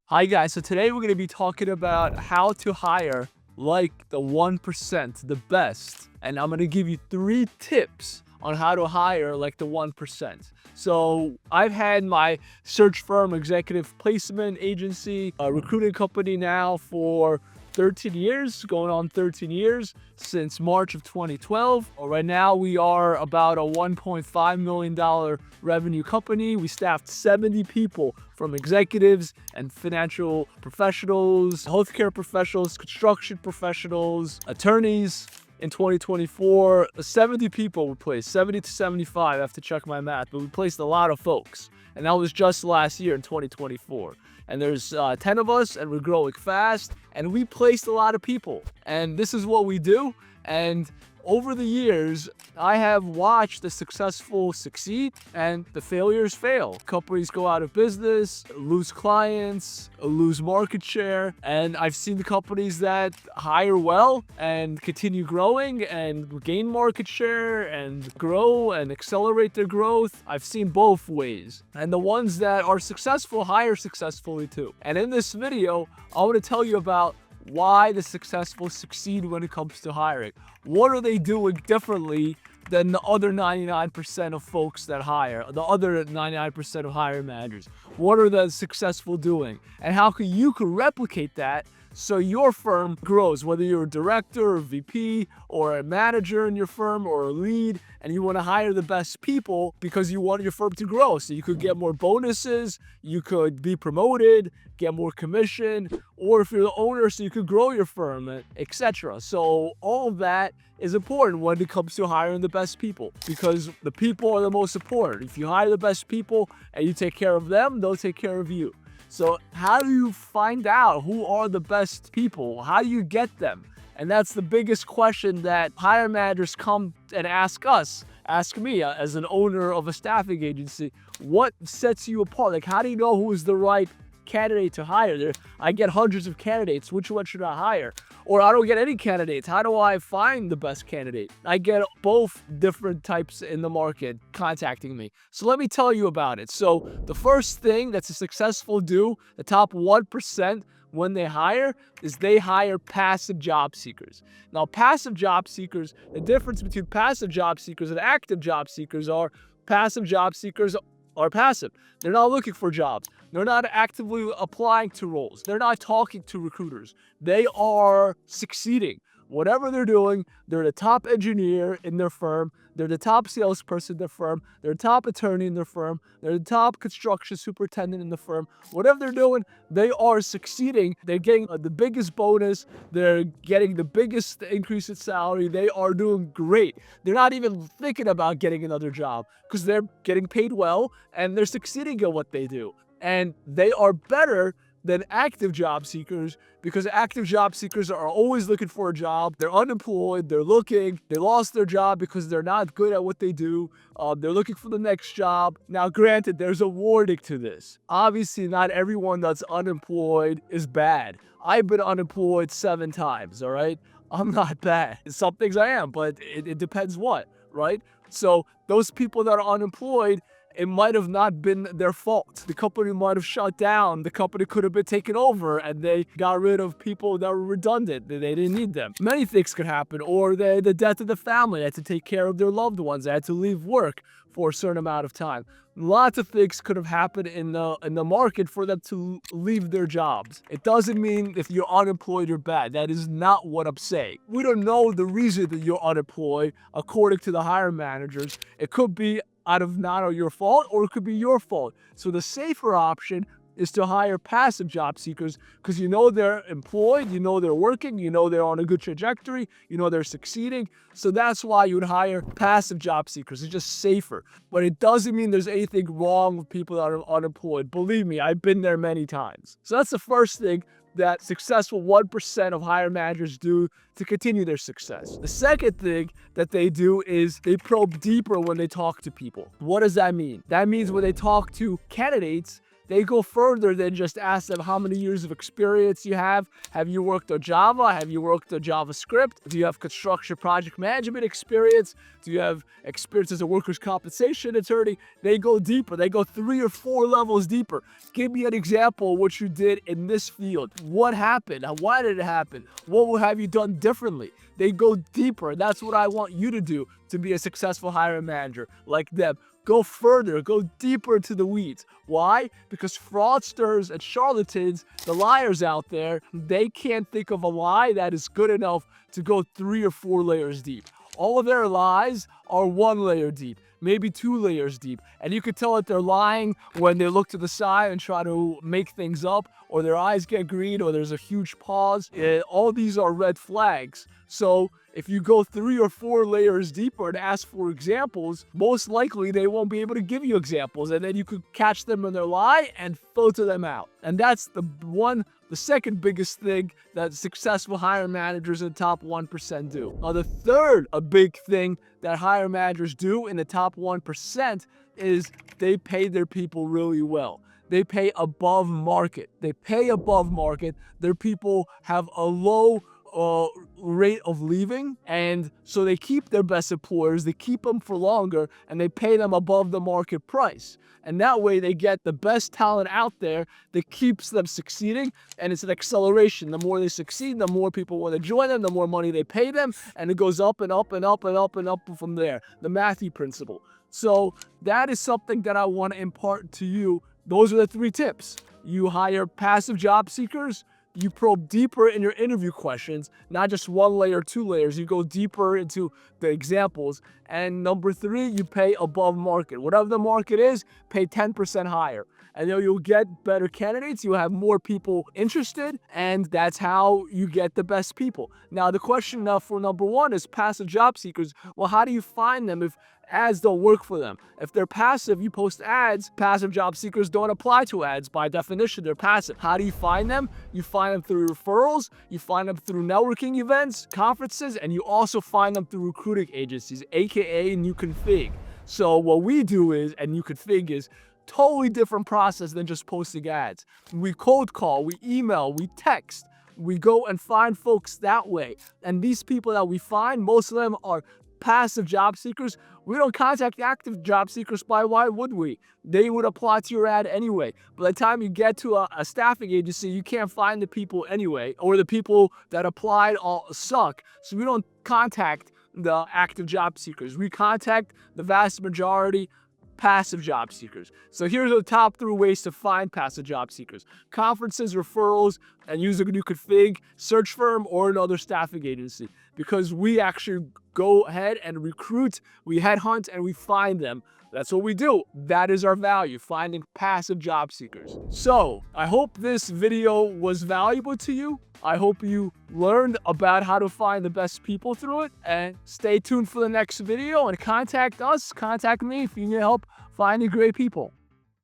Hi guys, so today we're going to be talking about how to hire like the 1%, the best. And I'm going to give you 3 tips on how to hire like the 1%. So I've had my search firm, executive placement agency, a recruiting company now for 13 years, going on 13 years since March of 2012. Right now we are about a $1.5 million revenue company. We staffed 70 people from executives and financial professionals, healthcare professionals, construction professionals, attorneys. In 2024, 70 people we placed, 70 to 75, I have to check my math, but we placed a lot of folks. And that was just last year in 2024. And there's 10 of us, and we're growing fast, and we placed a lot of people. And this is what we do. And over the years, I have watched the successful succeed and the failures fail. Companies go out of business, lose clients, lose market share. And I've seen the companies that hire well and continue growing and gain market share and grow and accelerate their growth. I've seen both ways. And the ones that are successful hire successfully too. And in this video, I want to tell you about why the successful succeed when it comes to hiring. What are they doing differently than the other 99% of folks that hire, the other 99% of hiring managers? What are the successful doing? And how you can replicate that so your firm grows, whether you're a director or VP or a manager in your firm or a lead, and you want to hire the best people because you want your firm to grow. So you could get more bonuses, you could be promoted, get more commission, or if you're the owner, so you could grow your firm, etc. So all of that is important when it comes to hiring the best people, because the people are the most important. If you hire the best people and you take care of them, they'll take care of you. So how do you find out who are the best people? How do you get them? And that's the biggest question that hiring managers come and ask me as an owner of a staffing agency. What sets you apart? Like, how do you know who is the right candidate to hire? I get hundreds of candidates. Which one should I hire? Or I don't get any candidates. How do I find the best candidate? I get both different types in the market contacting me. So let me tell you about it. So the first thing that's a successful do, the top 1% when they hire, is they hire passive job seekers. Now, passive job seekers, the difference between passive job seekers and active job seekers are passive job seekers are passive. They're not looking for jobs. They're not actively applying to roles. They're not talking to recruiters. They are succeeding. Whatever they're doing, they're the top engineer in their firm. They're the top salesperson in their firm. They're the top attorney in their firm. They're the top construction superintendent in the firm. Whatever they're doing, they are succeeding. They're getting the biggest bonus. They're getting the biggest increase in salary. They are doing great. They're not even thinking about getting another job because they're getting paid well and they're succeeding at what they do. And they are better than active job seekers, because active job seekers are always looking for a job. They're unemployed, they're looking, they lost their job because they're not good at what they do. They're looking for the next job. Now, granted, there's a warning to this. Obviously, not everyone that's unemployed is bad. I've been unemployed 7 times, all right? I'm not bad. Some things I am, but it depends what, right? So those people that are unemployed, it might have not been their fault. The company might have shut down. The company could have been taken over and they got rid of people that were redundant. They didn't need them. Many things could happen. Or the death of the family. They had to take care of their loved ones. They had to leave work for a certain amount of time. Lots of things could have happened in the market for them to leave their jobs. It doesn't mean if you're unemployed, you're bad. That is not what I'm saying. We don't know the reason that you're unemployed according to the hiring managers. It could be out of not your fault, or it could be your fault. So the safer option is to hire passive job seekers, because you know they're employed, you know they're working, you know they're on a good trajectory, you know they're succeeding. So that's why you would hire passive job seekers. It's just safer. But it doesn't mean there's anything wrong with people that are unemployed. Believe me, I've been there many times. So that's the first thing that successful 1% of hiring managers do to continue their success. The second thing that they do is they probe deeper when they talk to people. What does that mean? That means when they talk to candidates, They go further than just ask them how many years of experience you have. Have you worked on Java? Have you worked on JavaScript? Do you have construction project management experience? Do you have experience as a workers' compensation attorney? They go deeper. They go 3 or 4 levels deeper. Give me an example of what you did in this field. What happened? Why did it happen? What have you done differently? They go deeper. That's what I want you to do to be a successful hiring manager like them. Go further, go deeper into the weeds. Why? Because fraudsters and charlatans, the liars out there, they can't think of a lie that is good enough to go 3 or 4 layers deep. All of their lies are 1 layer deep, maybe 2 layers deep. And you can tell that they're lying when they look to the side and try to make things up, or their eyes get green, or there's a huge pause. All these are red flags. So if you go 3 or 4 layers deeper and ask for examples, most likely they won't be able to give you examples. And then you could catch them in their lie and filter them out. And that's the second biggest thing that successful hiring managers in the top 1% do. Now, the third big thing that hiring managers do in the top 1% is they pay their people really well. They pay above market. They pay above market. Their people have a low rate of leaving, and so they keep their best employers, they keep them for longer, and they pay them above the market price. And that way they get the best talent out there that keeps them succeeding, and it's an acceleration. The more they succeed, the more people want to join them, the more money they pay them, and it goes up and up and up and up and up from there. The Matthew principle. So that is something that I want to impart to you. Those are the 3 tips. You hire passive job seekers. You probe deeper in your interview questions, not just 1 layer, 2 layers. You go deeper into the examples. And number 3, you pay above market. Whatever the market is, pay 10% higher. And then you'll get better candidates. You'll have more people interested. And that's how you get the best people. Now, the question now for number 1 is passive job seekers. Well, how do you find them if ads don't work for them? If they're passive, you post ads. Passive job seekers don't apply to ads. By definition, they're passive. How do you find them? You find them through referrals. You find them through networking events, conferences, and you also find them through recruiting agencies, aka NewConfig. So what we do is, and NewConfig is, totally different process than just posting ads. We cold call, we email, we text. We go and find folks that way. And these people that we find, most of them are passive job seekers. We don't contact active job seekers. Why would we? They would apply to your ad anyway. By the time you get to a staffing agency, you can't find the people anyway, or the people that applied all suck. So we don't contact the active job seekers. We contact the vast majority passive job seekers. So here's the top 3 ways to find passive job seekers: conferences, referrals, and use a NewConfig search firm or another staffing agency. Because we actually go ahead and recruit, we headhunt, and we find them. That's what we do. That is our value, finding passive job seekers. So I hope this video was valuable to you. I hope you learned about how to find the best people through it. And stay tuned for the next video, and contact us, contact me if you need help finding great people.